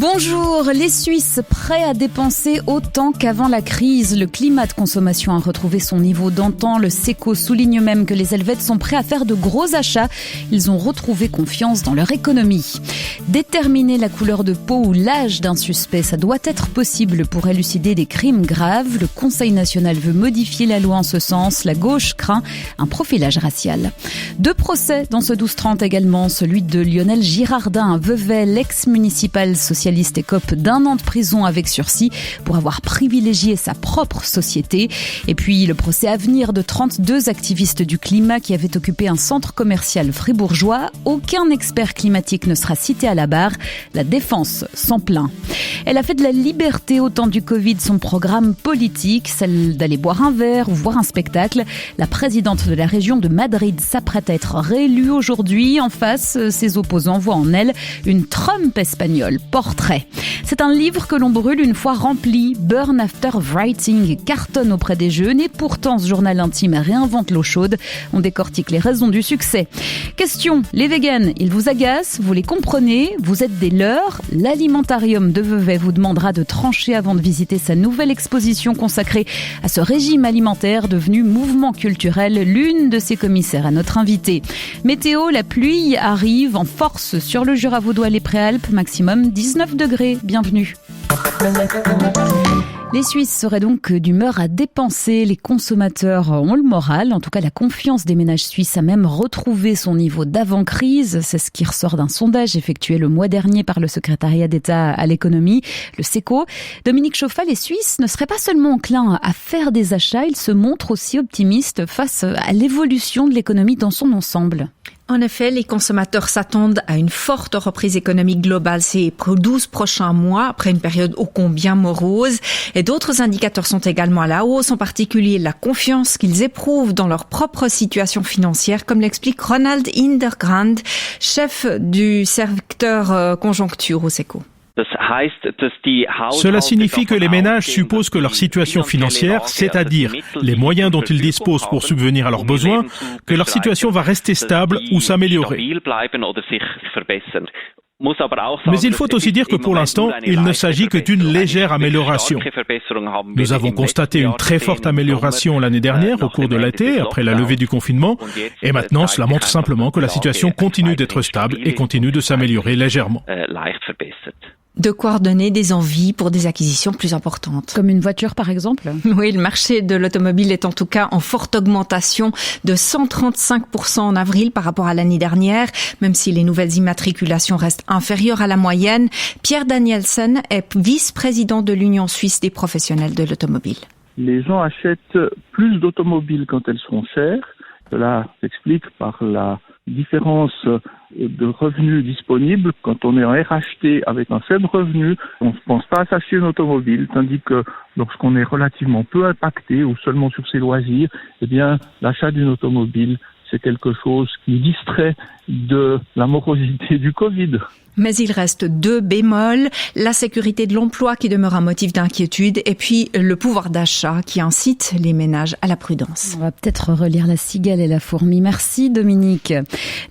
Bonjour, les Suisses prêts à dépenser autant qu'avant la crise. Le climat de consommation a retrouvé son niveau d'antan. Le SECO souligne même que les Helvètes sont prêts à faire de gros achats. Ils ont retrouvé confiance dans leur économie. Déterminer la couleur de peau ou l'âge d'un suspect, ça doit être possible pour élucider des crimes graves. Le Conseil national veut modifier la loi en ce sens. La gauche craint un profilage racial. 2 procès dans ce 12-30 également. Celui de Lionel Girardin, un Vevey, l'ex-municipal socialiste écope d'1 an de prison avec sursis pour avoir privilégié sa propre société. Et puis le procès à venir de 32 activistes du climat qui avaient occupé un centre commercial fribourgeois. Aucun expert climatique ne sera cité à la barre. La défense s'en plaint. Elle a fait de la liberté au temps du Covid son programme politique, celle d'aller boire un verre ou voir un spectacle. La présidente de la région de Madrid s'apprête à être réélue aujourd'hui. En face, ses opposants voient en elle une Trump espagnole. Portrait. C'est un livre que l'on brûle une fois rempli. Burn After Writing cartonne auprès des jeunes et pourtant ce journal intime réinvente l'eau chaude. On décortique les raisons du succès. Question, les véganes, ils vous agacent, vous les comprenez, vous êtes des leurs. L'Alimentarium de Vevey vous demandera de trancher avant de visiter sa nouvelle exposition consacrée à ce régime alimentaire devenu mouvement culturel. L'une de ses commissaires à notre invité. Météo, la pluie arrive en force sur le Jura vaudois et les Préalpes, maximum 19 degrés. Bienvenue. Les Suisses seraient donc d'humeur à dépenser. Les consommateurs ont le moral. En tout cas, la confiance des ménages suisses a même retrouvé son niveau d'avant-crise. C'est ce qui ressort d'un sondage effectué le mois dernier par le secrétariat d'État à l'économie, le SECO. Dominique Chauffat, les Suisses ne seraient pas seulement enclins à faire des achats, ils se montrent aussi optimistes face à l'évolution de l'économie dans son ensemble. En effet, les consommateurs s'attendent à une forte reprise économique globale ces 12 prochains mois, après une période ô combien morose. Et d'autres indicateurs sont également à la hausse, en particulier la confiance qu'ils éprouvent dans leur propre situation financière, comme l'explique Ronald Indergrand, chef du secteur conjoncture au SECO. Cela signifie que les ménages supposent que leur situation financière, c'est-à-dire les moyens dont ils disposent pour subvenir à leurs besoins, que leur situation va rester stable ou s'améliorer. Mais il faut aussi dire que pour l'instant, il ne s'agit que d'une légère amélioration. Nous avons constaté une très forte amélioration l'année dernière au cours de l'été, après la levée du confinement, et maintenant cela montre simplement que la situation continue d'être stable et continue de s'améliorer légèrement. De quoi redonner des envies pour des acquisitions plus importantes. Comme une voiture par exemple ? Oui, le marché de l'automobile est en tout cas en forte augmentation de 135% en avril par rapport à l'année dernière, même si les nouvelles immatriculations restent inférieures à la moyenne. Pierre Danielsen est vice-président de l'Union suisse des professionnels de l'automobile. Les gens achètent plus d'automobiles quand elles sont chères. Cela s'explique par la différence de revenus disponibles. Quand on est en RHT avec un faible revenu, on ne pense pas à s'acheter une automobile, tandis que lorsqu'on est relativement peu impacté ou seulement sur ses loisirs, eh bien, l'achat d'une automobile, c'est quelque chose qui distrait de la morosité du Covid. Mais il reste 2 bémols, la sécurité de l'emploi qui demeure un motif d'inquiétude et puis le pouvoir d'achat qui incite les ménages à la prudence. On va peut-être relire La Cigale et la Fourmi. Merci Dominique.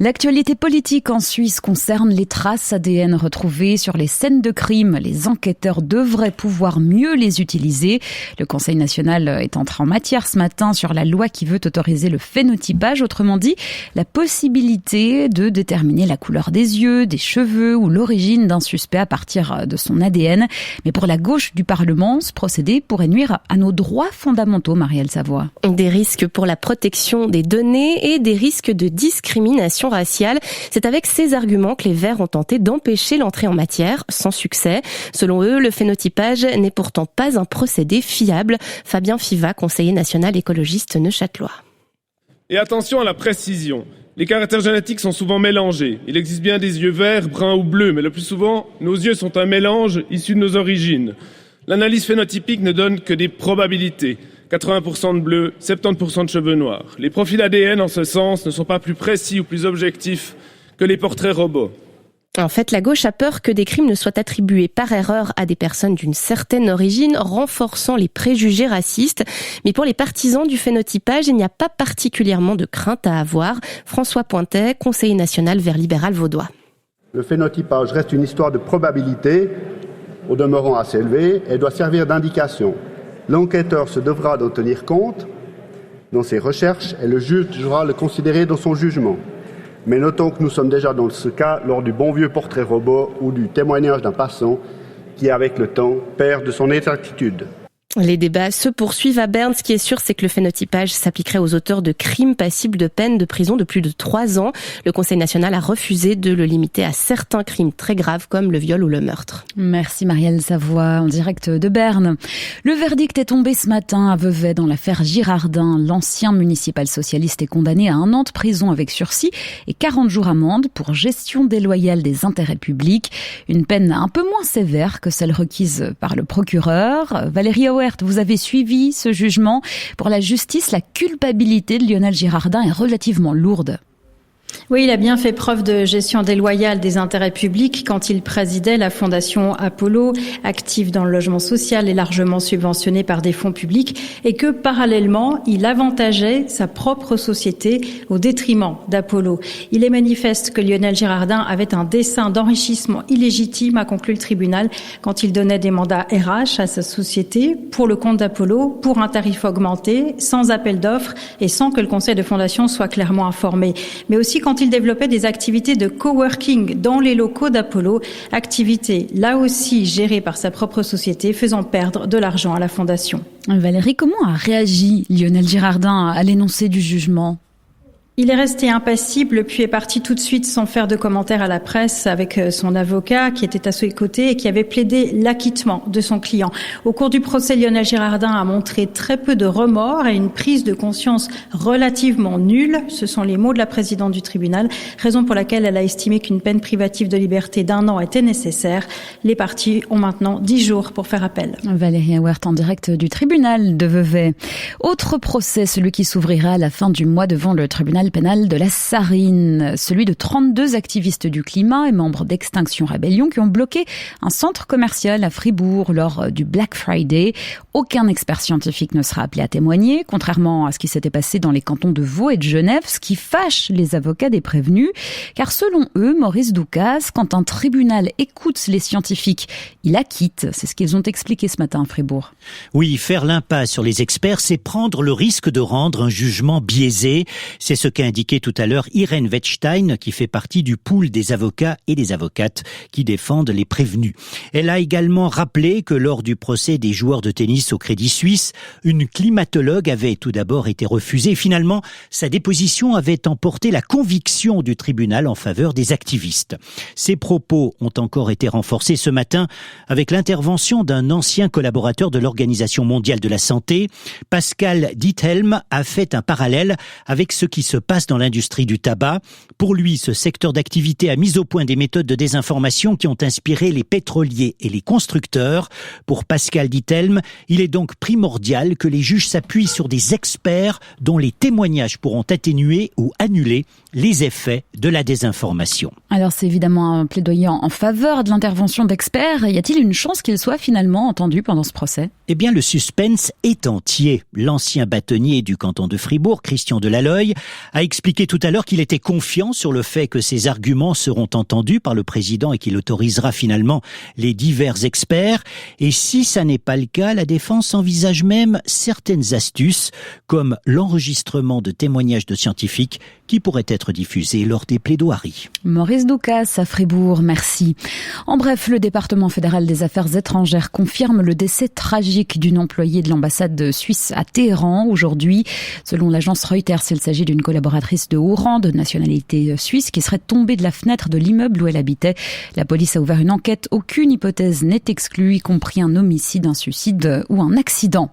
L'actualité politique en Suisse concerne les traces ADN retrouvées sur les scènes de crime. Les enquêteurs devraient pouvoir mieux les utiliser. Le Conseil national est entré en matière ce matin sur la loi qui veut autoriser le phénotypage, autrement dit la possibilité de déterminer la couleur des yeux, des cheveux ou l'origine d'un suspect à partir de son ADN. Mais pour la gauche du Parlement, ce procédé pourrait nuire à nos droits fondamentaux, Marielle Savoie. Des risques pour la protection des données et des risques de discrimination raciale. C'est avec ces arguments que les Verts ont tenté d'empêcher l'entrée en matière, sans succès. Selon eux, le phénotypage n'est pourtant pas un procédé fiable. Fabien Fiva, conseiller national écologiste neuchâtelois. Et attention à la précision. Les caractères génétiques sont souvent mélangés. Il existe bien des yeux verts, bruns ou bleus, mais le plus souvent, nos yeux sont un mélange issu de nos origines. L'analyse phénotypique ne donne que des probabilités. 80% de bleu, 70% de cheveux noirs. Les profils ADN, en ce sens, ne sont pas plus précis ou plus objectifs que les portraits robots. En fait, la gauche a peur que des crimes ne soient attribués par erreur à des personnes d'une certaine origine, renforçant les préjugés racistes. Mais pour les partisans du phénotypage, il n'y a pas particulièrement de crainte à avoir. François Pointet, conseiller national Vert libéral vaudois. Le phénotypage reste une histoire de probabilité au demeurant assez élevée, elle doit servir d'indication. L'enquêteur se devra d'en tenir compte dans ses recherches et le juge devra le considérer dans son jugement. Mais notons que nous sommes déjà dans ce cas lors du bon vieux portrait robot ou du témoignage d'un passant qui, avec le temps, perd de son exactitude. Les débats se poursuivent à Berne. Ce qui est sûr, c'est que le phénotypage s'appliquerait aux auteurs de crimes passibles de peine de prison de plus de 3 ans. Le Conseil national a refusé de le limiter à certains crimes très graves comme le viol ou le meurtre. Merci Marielle Savoie, en direct de Berne. Le verdict est tombé ce matin à Vevey dans l'affaire Girardin. L'ancien municipal socialiste est condamné à 1 an de prison avec sursis et 40 jours amende pour gestion déloyale des intérêts publics. Une peine un peu moins sévère que celle requise par le procureur. Valérie Auert, vous avez suivi ce jugement. Pour la justice, la culpabilité de Lionel Girardin est relativement lourde. Oui, il a bien fait preuve de gestion déloyale des intérêts publics quand il présidait la fondation Apollo, active dans le logement social et largement subventionnée par des fonds publics, et que parallèlement, il avantageait sa propre société au détriment d'Apollo. Il est manifeste que Lionel Girardin avait un dessein d'enrichissement illégitime, a conclu le tribunal, quand il donnait des mandats RH à sa société pour le compte d'Apollo, pour un tarif augmenté, sans appel d'offres et sans que le conseil de fondation soit clairement informé. Mais aussi quand il développait des activités de coworking dans les locaux d'Apollo, activités là aussi gérées par sa propre société, faisant perdre de l'argent à la fondation. Valérie, comment a réagi Lionel Girardin à l'énoncé du jugement ? Il est resté impassible, puis est parti tout de suite sans faire de commentaires à la presse avec son avocat qui était à ses côtés et qui avait plaidé l'acquittement de son client. Au cours du procès, Lionel Girardin a montré très peu de remords et une prise de conscience relativement nulle. Ce sont les mots de la présidente du tribunal, raison pour laquelle elle a estimé qu'une peine privative de liberté d'1 an était nécessaire. Les parties ont maintenant 10 jours pour faire appel. Valérie Auert en direct du tribunal de Vevey. Autre procès, celui qui s'ouvrira à la fin du mois devant le tribunal pénal de la Sarine, celui de 32 activistes du climat et membres d'Extinction Rebellion qui ont bloqué un centre commercial à Fribourg lors du Black Friday. Aucun expert scientifique ne sera appelé à témoigner, contrairement à ce qui s'était passé dans les cantons de Vaud et de Genève, ce qui fâche les avocats des prévenus, car selon eux, Maurice Doukas, quand un tribunal écoute les scientifiques, il acquitte. C'est ce qu'ils ont expliqué ce matin à Fribourg. Oui, faire l'impasse sur les experts, c'est prendre le risque de rendre un jugement biaisé. C'est ce qu'a indiqué tout à l'heure Irène Wettstein, qui fait partie du pool des avocats et des avocates qui défendent les prévenus. Elle a également rappelé que lors du procès des joueurs de tennis au Crédit Suisse, une climatologue avait tout d'abord été refusée. Finalement, sa déposition avait emporté la conviction du tribunal en faveur des activistes. Ces propos ont encore été renforcés ce matin avec l'intervention d'un ancien collaborateur de l'Organisation mondiale de la santé. Pascal Diethelm a fait un parallèle avec ce qui se passe dans l'industrie du tabac. Pour lui, ce secteur d'activité a mis au point des méthodes de désinformation qui ont inspiré les pétroliers et les constructeurs. Pour Pascal Diethelm, il est donc primordial que les juges s'appuient sur des experts dont les témoignages pourront atténuer ou annuler les effets de la désinformation. Alors c'est évidemment un plaidoyer en faveur de l'intervention d'experts. Y a-t-il une chance qu'il soit finalement entendu pendant ce procès ? Eh bien, le suspense est entier. L'ancien bâtonnier du canton de Fribourg, Christian Delaloy, a expliqué tout à l'heure qu'il était confiant sur le fait que ses arguments seront entendus par le président et qu'il autorisera finalement les divers experts. Et si ça n'est pas le cas, la défense envisage même certaines astuces, comme l'enregistrement de témoignages de scientifiques qui pourraient être diffusés lors des plaidoiries. Maurice Doukas à Fribourg, merci. En bref, le département fédéral des affaires étrangères confirme le décès tragique d'une employée de l'ambassade suisse à Téhéran aujourd'hui. Selon l'agence Reuters, il s'agit d'une collaboratrice de haut rang de nationalité suisse qui serait tombée de la fenêtre de l'immeuble où elle habitait. La police a ouvert une enquête. Aucune hypothèse n'est exclue, y compris un homicide, un suicide ou un accident.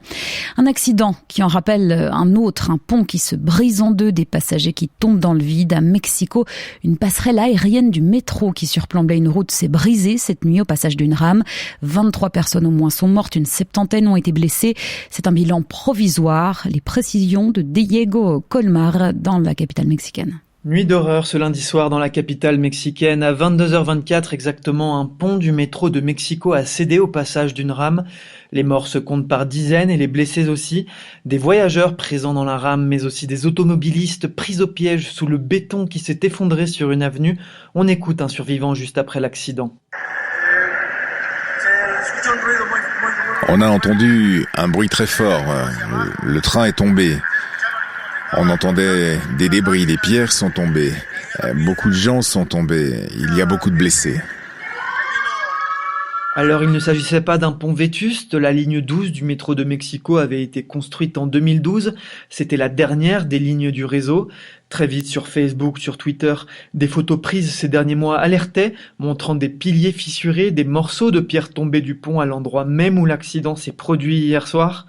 Un accident qui en rappelle un autre, un pont qui se brise en deux, des passagers qui tombent dans le vide. À Mexico, une passerelle aérienne du métro qui surplombait une route s'est brisée cette nuit au passage d'une rame. 23 personnes au moins sont mortes, une 70 ont été blessées. C'est un bilan provisoire. Les précisions de Diego Colmar dans la capitale mexicaine. Nuit d'horreur ce lundi soir dans la capitale mexicaine. À 22h24 exactement, un pont du métro de Mexico a cédé au passage d'une rame. Les morts se comptent par dizaines et les blessés aussi. Des voyageurs présents dans la rame, mais aussi des automobilistes pris au piège sous le béton qui s'est effondré sur une avenue. On écoute un survivant juste après l'accident. On a entendu un bruit très fort. Le train est tombé. On entendait des débris, des pierres sont tombées. Beaucoup de gens sont tombés. Il y a beaucoup de blessés. Alors, il ne s'agissait pas d'un pont vétuste. La ligne 12 du métro de Mexico avait été construite en 2012. C'était la dernière des lignes du réseau. Très vite, sur Facebook, sur Twitter, des photos prises ces derniers mois alertaient, montrant des piliers fissurés, des morceaux de pierre tombés du pont à l'endroit même où l'accident s'est produit hier soir.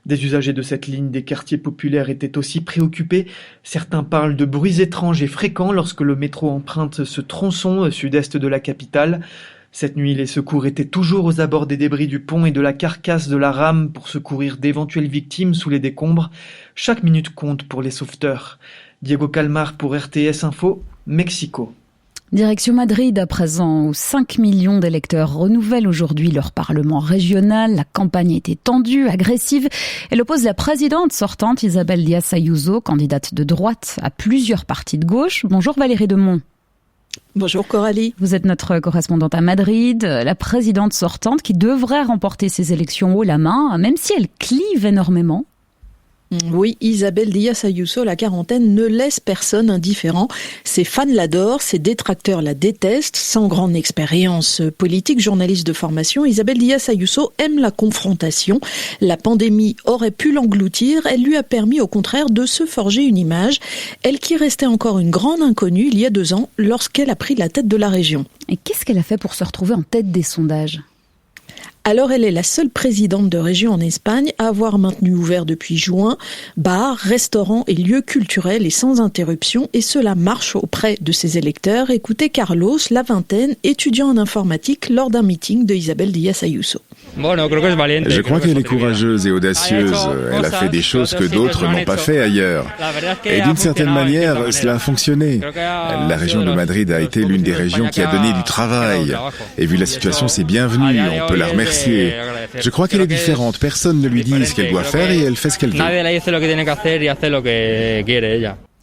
Des usagers de cette ligne des quartiers populaires étaient aussi préoccupés. Certains parlent de bruits étranges et fréquents lorsque le métro emprunte ce tronçon au sud-est de la capitale. Cette nuit, les secours étaient toujours aux abords des débris du pont et de la carcasse de la rame pour secourir d'éventuelles victimes sous les décombres. Chaque minute compte pour les sauveteurs. Diego Calmar pour RTS Info, Mexico. Direction Madrid à présent, où 5 millions d'électeurs renouvellent aujourd'hui leur parlement régional. La campagne était tendue, agressive. Elle oppose la présidente sortante Isabel Díaz Ayuso, candidate de droite, à plusieurs partis de gauche. Bonjour Valérie Demont. Bonjour Coralie. Vous êtes notre correspondante à Madrid. La présidente sortante qui devrait remporter ces élections haut la main, même si elle clive énormément. Oui, Isabel Díaz Ayuso, la quarantaine, ne laisse personne indifférent. Ses fans l'adorent, ses détracteurs la détestent. Sans grande expérience politique, journaliste de formation, Isabel Díaz Ayuso aime la confrontation. La pandémie aurait pu l'engloutir. Elle lui a permis, au contraire, de se forger une image. Elle qui restait encore une grande inconnue il y a 2 ans, lorsqu'elle a pris la tête de la région. Et qu'est-ce qu'elle a fait pour se retrouver en tête des sondages ? Alors elle est la seule présidente de région en Espagne à avoir maintenu ouvert depuis juin bars, restaurants et lieux culturels et sans interruption, et cela marche auprès de ses électeurs. Écoutez Carlos, la vingtaine, étudiant en informatique lors d'un meeting de Isabel Díaz Ayuso. Je crois qu'elle est courageuse et audacieuse. Elle a fait des choses que d'autres n'ont pas fait ailleurs. Et d'une certaine manière, cela a fonctionné. La région de Madrid a été l'une des régions qui a donné du travail. Et vu la situation, c'est bienvenu. On peut la remercier. Je crois qu'elle est différente. Personne ne lui dit ce qu'elle doit faire et elle fait ce qu'elle veut.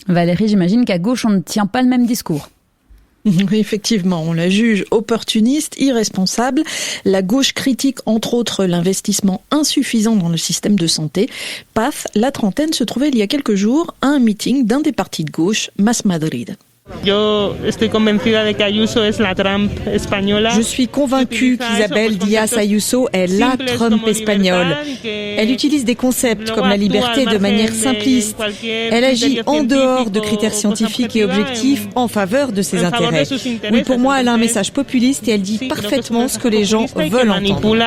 Valérie, j'imagine qu'à gauche, on ne tient pas le même discours. Effectivement, on la juge opportuniste, irresponsable. La gauche critique entre autres l'investissement insuffisant dans le système de santé. Paz, la trentaine, se trouvait il y a quelques jours à un meeting d'un des partis de gauche, Más Madrid. Je suis convaincue qu'Isabel Díaz Ayuso est la Trump espagnole. Elle utilise des concepts comme la liberté de manière simpliste. Elle agit en dehors de critères scientifiques et objectifs en faveur de ses intérêts. Oui, pour moi, elle a un message populiste et elle dit parfaitement ce que les gens veulent entendre.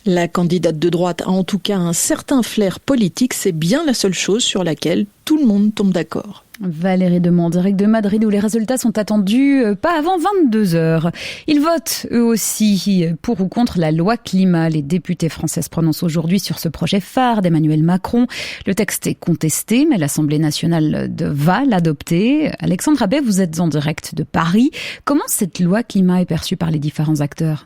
La candidate de droite a en tout cas un certain flair politique, c'est bien la seule chose sur laquelle tout le monde tombe d'accord. Valérie Demont, direct de Madrid, où les résultats sont attendus pas avant 22h. Ils votent eux aussi pour ou contre la loi climat. Les députés français se prononcent aujourd'hui sur ce projet phare d'Emmanuel Macron. Le texte est contesté, mais l'Assemblée nationale va l'adopter. Alexandre Abbé, vous êtes en direct de Paris. Comment cette loi climat est perçue par les différents acteurs ?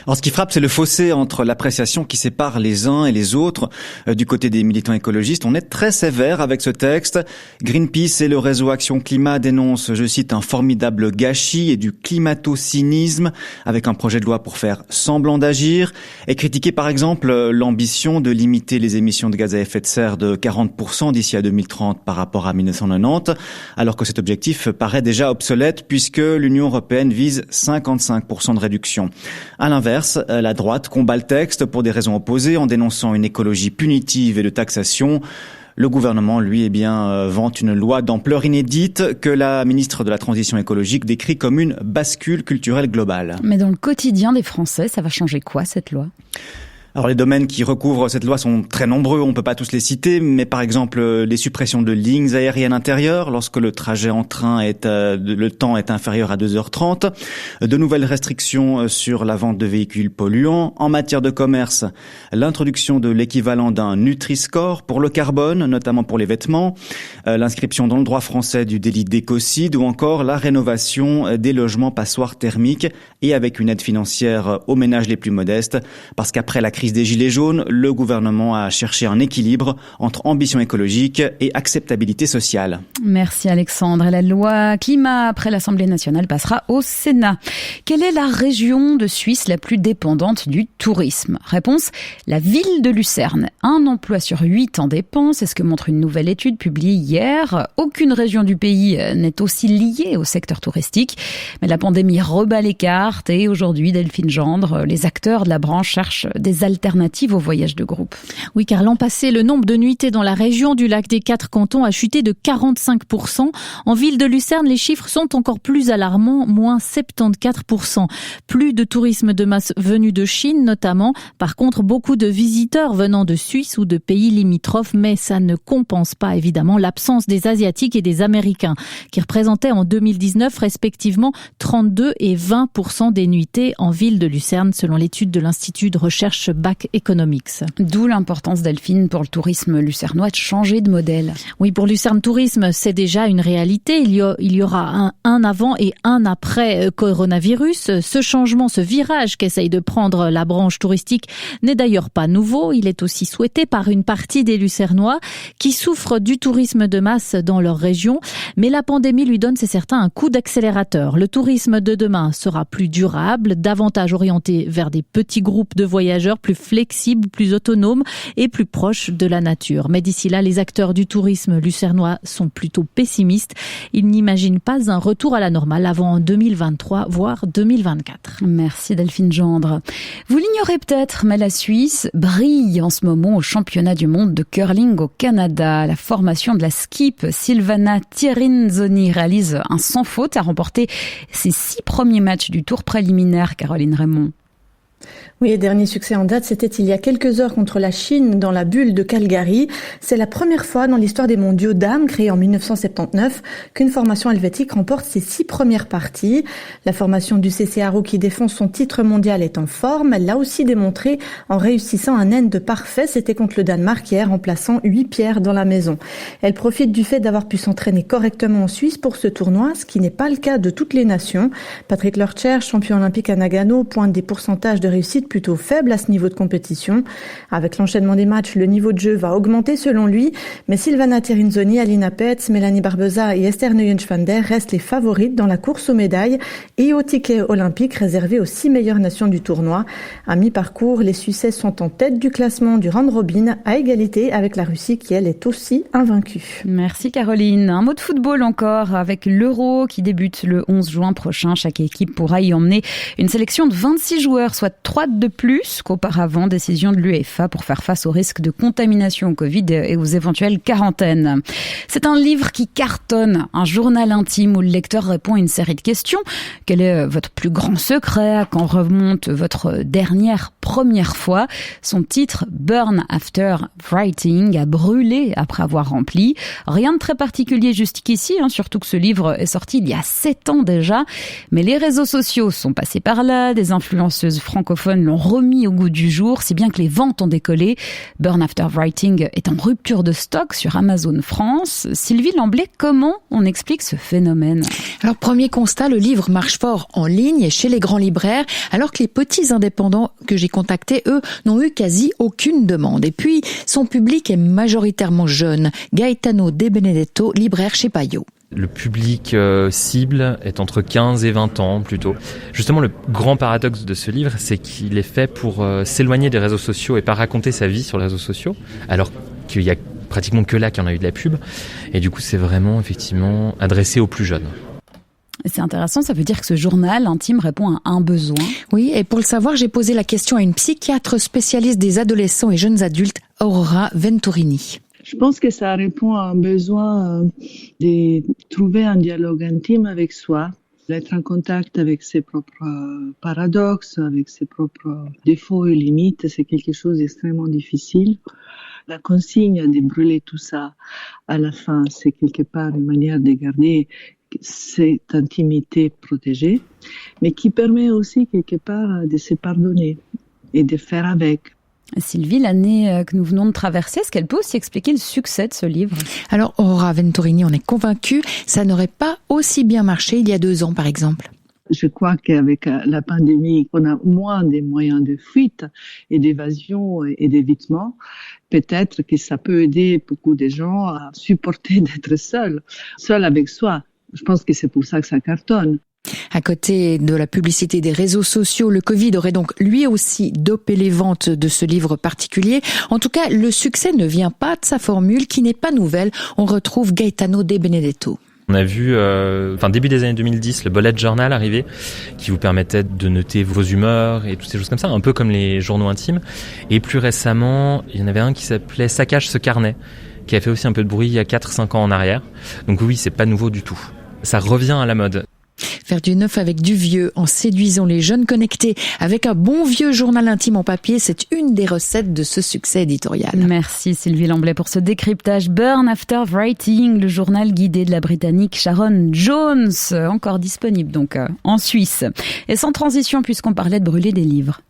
Alors, ce qui frappe, c'est le fossé entre l'appréciation qui sépare les uns et les autres. Du côté des militants écologistes, on est très sévère avec ce texte. Greenpeace et le réseau Action Climat dénoncent, je cite, un formidable gâchis et du climato-cynisme avec un projet de loi pour faire semblant d'agir, et critiquer par exemple l'ambition de limiter les émissions de gaz à effet de serre de 40% d'ici à 2030 par rapport à 1990, alors que cet objectif paraît déjà obsolète puisque l'Union européenne vise 55% de réduction. À l'inverse, la droite combat le texte pour des raisons opposées en dénonçant une écologie punitive et de taxation. Le gouvernement, lui, vante une loi d'ampleur inédite que la ministre de la Transition écologique décrit comme une bascule culturelle globale. Mais dans le quotidien des Français, ça va changer quoi, cette loi ? Alors les domaines qui recouvrent cette loi sont très nombreux, on ne peut pas tous les citer, mais par exemple les suppressions de lignes aériennes intérieures lorsque le trajet en train le temps est inférieur à 2h30, de nouvelles restrictions sur la vente de véhicules polluants. En matière de commerce, l'introduction de l'équivalent d'un Nutri-Score pour le carbone, notamment pour les vêtements, l'inscription dans le droit français du délit d'écocide ou encore la rénovation des logements passoires thermiques et avec une aide financière aux ménages les plus modestes, parce qu'après la crise crise des Gilets jaunes, le gouvernement a cherché un équilibre entre ambition écologique et acceptabilité sociale. Merci Alexandre. Et la loi climat après l'Assemblée nationale passera au Sénat. Quelle est la région de Suisse la plus dépendante du tourisme ? Réponse, la ville de Lucerne. 1 emploi sur 8 en dépend, c'est ce que montre une nouvelle étude publiée hier. Aucune région du pays n'est aussi liée au secteur touristique. Mais la pandémie rebat les cartes et aujourd'hui, Delphine Gendre, les acteurs de la branche cherchent des alternatives au voyage de groupe. Oui, car l'an passé, le nombre de nuitées dans la région du lac des 4 cantons a chuté de 45%. En ville de Lucerne, les chiffres sont encore plus alarmants, moins 74%. Plus de tourisme de masse venu de Chine notamment. Par contre, beaucoup de visiteurs venant de Suisse ou de pays limitrophes, mais ça ne compense pas évidemment l'absence des Asiatiques et des Américains, qui représentaient en 2019 respectivement 32 et 20% des nuitées en ville de Lucerne, selon l'étude de l'Institut de recherche BAC Economics. D'où l'importance, Delphine, pour le tourisme lucernois de changer de modèle. Oui, pour Lucerne Tourisme, c'est déjà une réalité. Il y aura un avant et un après coronavirus. Ce changement, ce virage qu'essaye de prendre la branche touristique n'est d'ailleurs pas nouveau. Il est aussi souhaité par une partie des Lucernois qui souffrent du tourisme de masse dans leur région. Mais la pandémie lui donne, c'est certain, un coup d'accélérateur. Le tourisme de demain sera plus durable, davantage orienté vers des petits groupes de voyageurs, plus flexibles, plus autonomes et plus proches de la nature. Mais d'ici là, les acteurs du tourisme lucernois sont plutôt pessimistes. Ils n'imaginent pas un retour à la normale avant 2023, voire 2024. Merci Delphine Gendre. Vous l'ignorez peut-être, mais la Suisse brille en ce moment au championnat du monde de curling au Canada. La formation de la skip Silvana Tirinzoni réalise un sans faute, a remporté ses 6 premiers matchs du tour préliminaire, Caroline Raymond. Oui, le dernier succès en date, c'était il y a quelques heures contre la Chine dans la bulle de Calgary. C'est la première fois dans l'histoire des mondiaux dames, créés en 1979, qu'une formation helvétique remporte ses 6 premières parties. La formation du CCRO qui défend son titre mondial est en forme. Elle l'a aussi démontré en réussissant un end parfait. C'était contre le Danemark hier, en plaçant 8 pierres dans la maison. Elle profite du fait d'avoir pu s'entraîner correctement en Suisse pour ce tournoi, ce qui n'est pas le cas de toutes les nations. Patrick Lurcher, champion olympique à Nagano, pointe des pourcentages de réussite plutôt faible à ce niveau de compétition. Avec l'enchaînement des matchs, le niveau de jeu va augmenter selon lui, mais Silvana Tirinzoni, Alina Petz, Mélanie Barbeza et Esther Neuenschwander restent les favorites dans la course aux médailles et au ticket olympique réservé aux 6 meilleures nations du tournoi. À mi-parcours, les Suissais sont en tête du classement du round robin à égalité avec la Russie qui, elle, est aussi invaincue. Merci Caroline. Un mot de football encore avec l'Euro qui débute le 11 juin prochain. Chaque équipe pourra y emmener une sélection de 26 joueurs, soit 3 de plus qu'auparavant. Décision de l'UEFA pour faire face au risque de contamination au Covid et aux éventuelles quarantaines. C'est un livre qui cartonne, un journal intime où le lecteur répond à une série de questions. Quel est votre plus grand secret? À quand remonte votre première fois? Son titre, Burn After Writing, a brûlé après avoir rempli. Rien de très particulier jusqu'ici, surtout que ce livre est sorti il y a 7 ans déjà. Mais les réseaux sociaux sont passés par là, des influenceuses francophones l'ont remis au goût du jour, si bien que les ventes ont décollé. Burn After Writing est en rupture de stock sur Amazon France. Sylvie Lamblay, comment on explique ce phénomène? Alors, premier constat, le livre marche fort en ligne et chez les grands libraires, alors que les petits indépendants que j'ai contactés, eux, n'ont eu quasi aucune demande. Et puis, son public est majoritairement jeune. Gaetano De Benedetto, libraire chez Payot. Le public cible est entre 15 et 20 ans plutôt. Justement, le grand paradoxe de ce livre, c'est qu'il est fait pour s'éloigner des réseaux sociaux et pas raconter sa vie sur les réseaux sociaux, alors qu'il y a pratiquement que là qu'il y en a eu de la pub. Et du coup, c'est vraiment effectivement adressé aux plus jeunes. C'est intéressant, ça veut dire que ce journal intime répond à un besoin. Oui, et pour le savoir, j'ai posé la question à une psychiatre spécialiste des adolescents et jeunes adultes, Aurora Venturini. Je pense que ça répond à un besoin de trouver un dialogue intime avec soi, d'être en contact avec ses propres paradoxes, avec ses propres défauts et limites. C'est quelque chose d'extrêmement difficile. La consigne de brûler tout ça à la fin, c'est quelque part une manière de garder cette intimité protégée, mais qui permet aussi quelque part de se pardonner et de faire avec. Sylvie, l'année que nous venons de traverser, est-ce qu'elle peut aussi expliquer le succès de ce livre? Alors, Aurora Venturini, on est convaincue, ça n'aurait pas aussi bien marché il y a 2 ans, par exemple. Je crois qu'avec la pandémie, on a moins des moyens de fuite et d'évasion et d'évitement. Peut-être que ça peut aider beaucoup de gens à supporter d'être seul avec soi. Je pense que c'est pour ça que ça cartonne. À côté de la publicité des réseaux sociaux, le Covid aurait donc lui aussi dopé les ventes de ce livre particulier. En tout cas, le succès ne vient pas de sa formule qui n'est pas nouvelle. On retrouve Gaetano De Benedetto. On a vu, début des années 2010, le bullet journal arriver, qui vous permettait de noter vos humeurs et toutes ces choses comme ça, un peu comme les journaux intimes. Et plus récemment, il y en avait un qui s'appelait Saccage ce carnet, qui a fait aussi un peu de bruit il y a 4-5 ans en arrière. Donc oui, c'est pas nouveau du tout. Ça revient à la mode. Faire du neuf avec du vieux en séduisant les jeunes connectés avec un bon vieux journal intime en papier, c'est une des recettes de ce succès éditorial. Merci Sylvie Lamblay pour ce décryptage. Burn After Writing, le journal guidé de la Britannique Sharon Jones, encore disponible donc en Suisse. Et sans transition puisqu'on parlait de brûler des livres.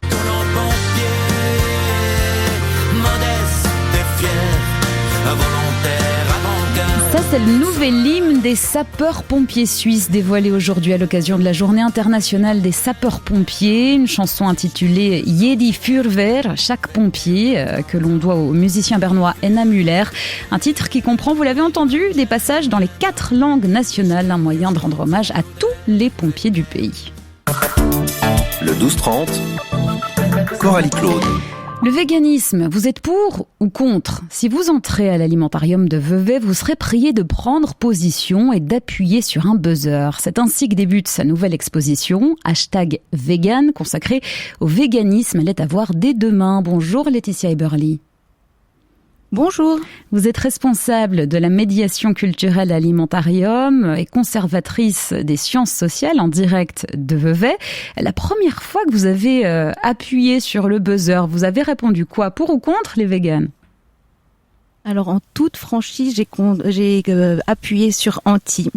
Ça, c'est le nouvel hymne des sapeurs-pompiers suisses dévoilé aujourd'hui à l'occasion de la Journée internationale des sapeurs-pompiers. Une chanson intitulée Jedi Feuerwehr, chaque pompier, que l'on doit au musicien bernois Enna Müller. Un titre qui comprend, vous l'avez entendu, des passages dans les 4 langues nationales, un moyen de rendre hommage à tous les pompiers du pays. Le 12-30, Coralie Claude. Le véganisme, vous êtes pour ou contre ? Si vous entrez à l'alimentarium de Vevey, vous serez prié de prendre position et d'appuyer sur un buzzer. C'est ainsi que débute sa nouvelle exposition, #vegan, consacrée au véganisme. Elle est à voir dès demain. Bonjour Laetitia Eberly. Bonjour. Vous êtes responsable de la médiation culturelle Alimentarium et conservatrice des sciences sociales en direct de Vevey. La première fois que vous avez appuyé sur le buzzer, vous avez répondu quoi ? Pour ou contre les véganes ? Alors en toute franchise, j'ai appuyé sur anti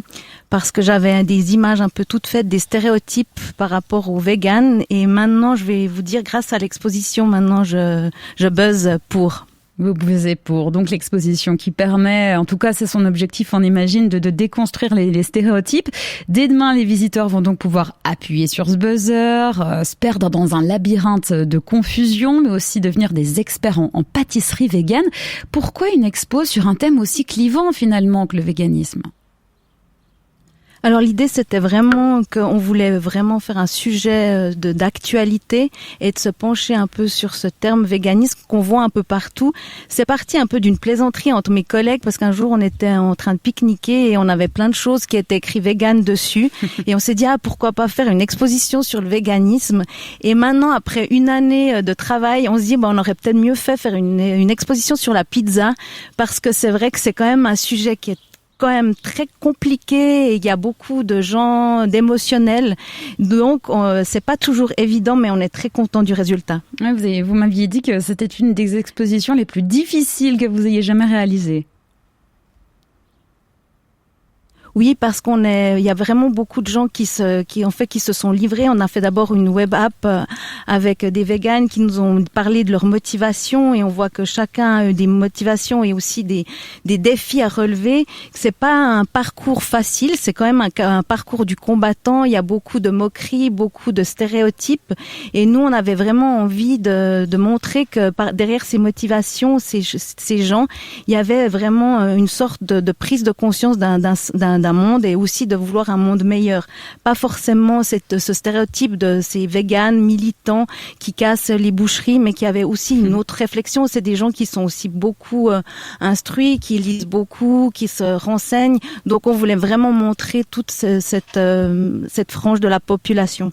parce que j'avais des images un peu toutes faites, des stéréotypes par rapport aux véganes. Et maintenant, je vais vous dire, grâce à l'exposition, maintenant je buzz pour. Vous buzzez pour. Donc l'exposition qui permet, en tout cas c'est son objectif, on imagine, de déconstruire les stéréotypes. Dès demain, les visiteurs vont donc pouvoir appuyer sur ce buzzer, se perdre dans un labyrinthe de confusion, mais aussi devenir des experts en pâtisserie végane. Pourquoi une expo sur un thème aussi clivant finalement que le véganisme ? Alors l'idée, c'était vraiment qu'on voulait vraiment faire un sujet d'actualité et de se pencher un peu sur ce terme véganisme qu'on voit un peu partout. C'est parti un peu d'une plaisanterie entre mes collègues parce qu'un jour on était en train de pique-niquer et on avait plein de choses qui étaient écrites vegan dessus et on s'est dit pourquoi pas faire une exposition sur le véganisme. Et maintenant, après une année de travail, on se dit on aurait peut-être mieux fait faire une exposition sur la pizza parce que c'est vrai que c'est quand même un sujet qui est quand même très compliqué et il y a beaucoup de gens d'émotionnels, donc c'est pas toujours évident, mais on est très content du résultat. Ouais, vous m'aviez dit que c'était une des expositions les plus difficiles que vous ayez jamais réalisées. Oui, parce il y a vraiment beaucoup de gens qui se sont livrés. On a fait d'abord une web app avec des véganes qui nous ont parlé de leur motivation et on voit que chacun a eu des motivations et aussi des défis à relever. C'est pas un parcours facile, c'est quand même un parcours du combattant. Il y a beaucoup de moqueries, beaucoup de stéréotypes et nous on avait vraiment envie de montrer que derrière ces motivations, ces gens, il y avait vraiment une sorte de prise de conscience d'un monde et aussi de vouloir un monde meilleur. Pas forcément ce stéréotype de ces véganes militants qui cassent les boucheries, mais qui avaient aussi une autre réflexion. C'est des gens qui sont aussi beaucoup instruits, qui lisent beaucoup, qui se renseignent. Donc on voulait vraiment montrer toute cette frange de la population.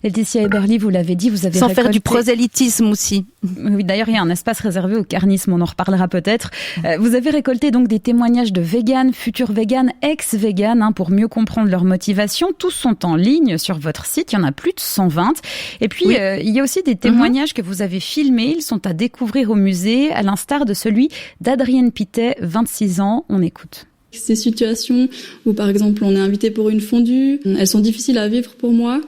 Laetitia Eberly, vous l'avez dit, vous avez récolté... faire du prosélytisme aussi. Oui, d'ailleurs, il y a un espace réservé au carnisme, on en reparlera peut-être. Vous avez récolté donc des témoignages de véganes, futurs véganes, ex-véganes, pour mieux comprendre leur motivation. Tous sont en ligne sur votre site, il y en a plus de 120. Et puis, il y a aussi des témoignages que vous avez filmés, ils sont à découvrir au musée, à l'instar de celui d'Adrienne Pittet, 26 ans. On écoute. Ces situations où, par exemple, on est invité pour une fondue, elles sont difficiles à vivre pour moi.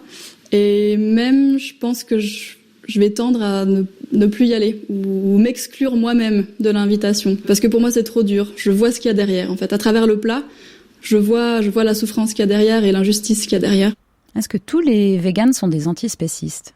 Et même, je pense que je vais tendre à ne plus y aller ou m'exclure moi-même de l'invitation. Parce que pour moi, c'est trop dur. Je vois ce qu'il y a derrière. En fait, à travers le plat, je vois la souffrance qu'il y a derrière et l'injustice qu'il y a derrière. Est-ce que tous les véganes sont des antispécistes ?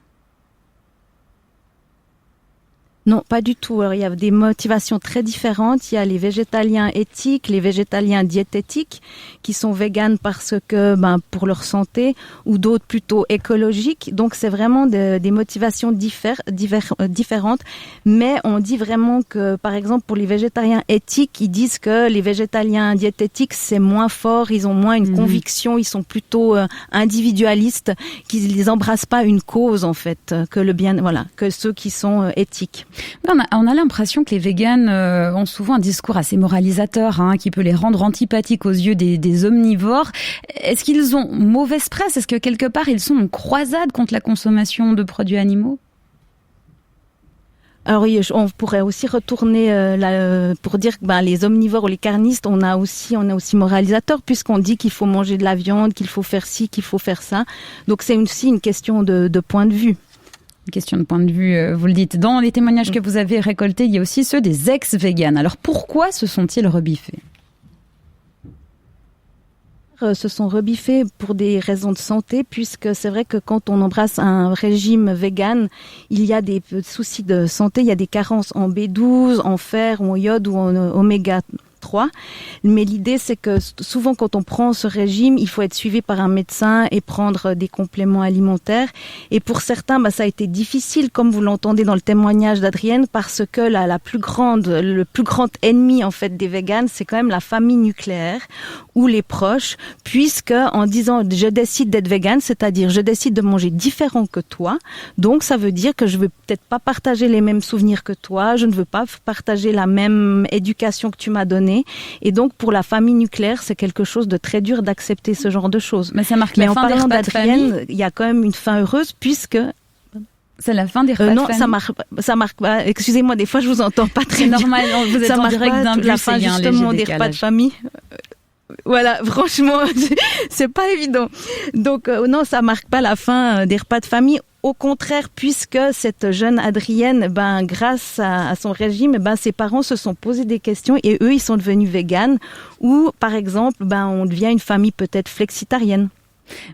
Non, pas du tout. Alors, il y a des motivations très différentes. Il y a les végétaliens éthiques, les végétaliens diététiques, qui sont véganes parce que, pour leur santé, ou d'autres plutôt écologiques. Donc, c'est vraiment des motivations différentes. Mais on dit vraiment que, par exemple, pour les végétariens éthiques, ils disent que les végétaliens diététiques, c'est moins fort, ils ont moins une conviction, ils sont plutôt individualistes, qu'ils embrassent pas une cause, en fait, que ceux qui sont éthiques. On a l'impression que les véganes ont souvent un discours assez moralisateur, qui peut les rendre antipathiques aux yeux des omnivores. Est-ce qu'ils ont mauvaise presse ? Est-ce que quelque part ils sont en croisade contre la consommation de produits animaux ? Alors oui, on pourrait aussi retourner pour dire que les omnivores ou les carnistes, on est aussi moralisateur puisqu'on dit qu'il faut manger de la viande, qu'il faut faire ci, qu'il faut faire ça. Donc c'est aussi une question de point de vue. Une question de point de vue, vous le dites. Dans les témoignages que vous avez récoltés, il y a aussi ceux des ex-véganes. Alors pourquoi se sont-ils rebiffés ? Se sont rebiffés pour des raisons de santé, puisque c'est vrai que quand on embrasse un régime vegan, il y a des soucis de santé, il y a des carences en B12, en fer, en iode ou en oméga 3. Mais l'idée, c'est que souvent, quand on prend ce régime, il faut être suivi par un médecin et prendre des compléments alimentaires. Et pour certains, ça a été difficile, comme vous l'entendez dans le témoignage d'Adrienne, parce que le plus grand ennemi, en fait, des véganes, c'est quand même la famille nucléaire ou les proches, puisque en disant je décide d'être végane, c'est-à-dire je décide de manger différent que toi, donc ça veut dire que je veux peut-être pas partager les mêmes souvenirs que toi, je ne veux pas partager la même éducation que tu m'as donnée, et donc pour la famille nucléaire, c'est quelque chose de très dur d'accepter ce genre de choses. Mais ça marque la fin des repas de famille. Il y a quand même une fin heureuse, puisque c'est la fin des repas de famille. Non, ça marque pas. Excusez-moi, des fois je vous entends pas très bien. C'est normal, vous êtes en direct d'un bus, la fin justement des repas de famille. Voilà, franchement, c'est pas évident. Donc non, ça marque pas la fin des repas de famille. Au contraire, puisque cette jeune Adrienne, grâce à son régime, ses parents se sont posé des questions et eux, ils sont devenus véganes. Ou, par exemple, on devient une famille peut-être flexitarienne.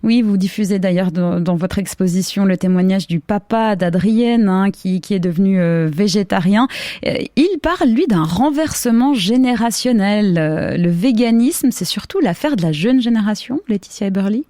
Oui, vous diffusez d'ailleurs dans votre exposition le témoignage du papa d'Adrienne, qui est devenu végétarien. Il parle, lui, d'un renversement générationnel. Le véganisme, c'est surtout l'affaire de la jeune génération, Laetitia Eberly ?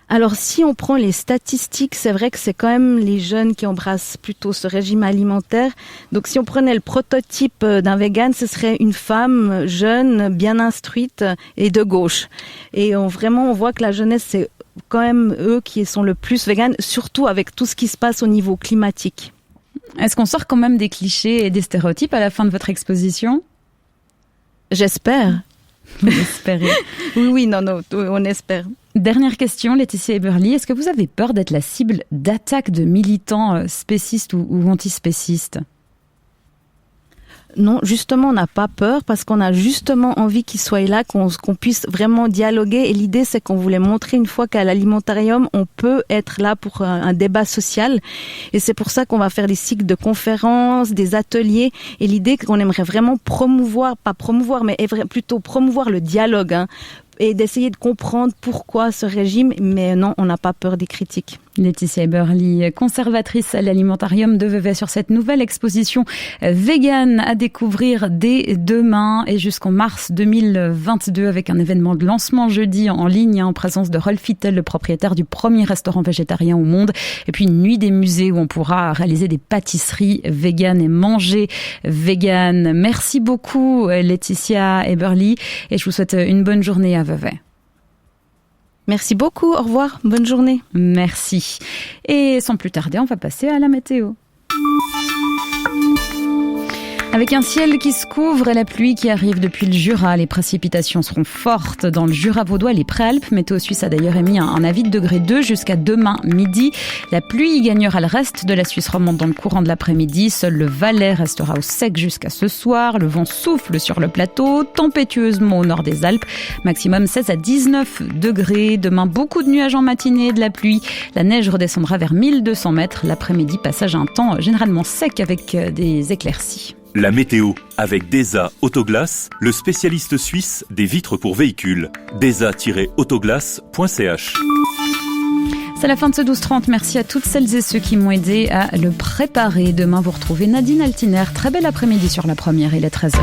Alors, si on prend les statistiques, c'est vrai que c'est quand même les jeunes qui embrassent plutôt ce régime alimentaire. Donc, si on prenait le prototype d'un vegan, ce serait une femme jeune, bien instruite et de gauche. Et on voit que la jeunesse, c'est quand même eux qui sont le plus véganes, surtout avec tout ce qui se passe au niveau climatique. Est-ce qu'on sort quand même des clichés et des stéréotypes à la fin de votre exposition ? J'espère. Vous espérez ? Oui, non, on espère. Dernière question, Laetitia Eberly. Est-ce que vous avez peur d'être la cible d'attaques de militants spécistes ou antispécistes ? Non, justement, on n'a pas peur parce qu'on a justement envie qu'ils soient là, qu'on puisse vraiment dialoguer. Et l'idée, c'est qu'on voulait montrer une fois qu'à l'alimentarium, on peut être là pour un débat social. Et c'est pour ça qu'on va faire des cycles de conférences, des ateliers. Et l'idée qu'on aimerait vraiment plutôt promouvoir le dialogue, et d'essayer de comprendre pourquoi ce régime, mais non, on n'a pas peur des critiques. Laetitia Eberly, conservatrice à l'Alimentarium de Vevey, sur cette nouvelle exposition végane à découvrir dès demain et jusqu'en mars 2022 avec un événement de lancement jeudi en ligne en présence de Rolf Hittel, le propriétaire du premier restaurant végétarien au monde, et puis une nuit des musées où on pourra réaliser des pâtisseries véganes et manger vegan. Merci beaucoup Laetitia Eberly et je vous souhaite une bonne journée à Vevey. Merci beaucoup, au revoir, bonne journée. Merci. Et sans plus tarder, on va passer à la météo. Avec un ciel qui se couvre et la pluie qui arrive depuis le Jura, les précipitations seront fortes dans le Jura vaudois et les Préalpes. Météo Suisse a d'ailleurs émis un avis de degré 2 jusqu'à demain midi. La pluie gagnera le reste de la Suisse romande dans le courant de l'après-midi. Seul le Valais restera au sec jusqu'à ce soir. Le vent souffle sur le plateau, tempétueusement au nord des Alpes. Maximum 16 à 19 degrés. Demain, beaucoup de nuages en matinée et de la pluie. La neige redescendra vers 1200 mètres. L'après-midi, passage à un temps généralement sec avec des éclaircies. La météo avec DESA Autoglace, le spécialiste suisse des vitres pour véhicules. desa-autoglace.ch. C'est la fin de ce 12-30. Merci à toutes celles et ceux qui m'ont aidé à le préparer. Demain, vous retrouvez Nadine Altiner. Très bel après-midi sur La Première, il est 13h.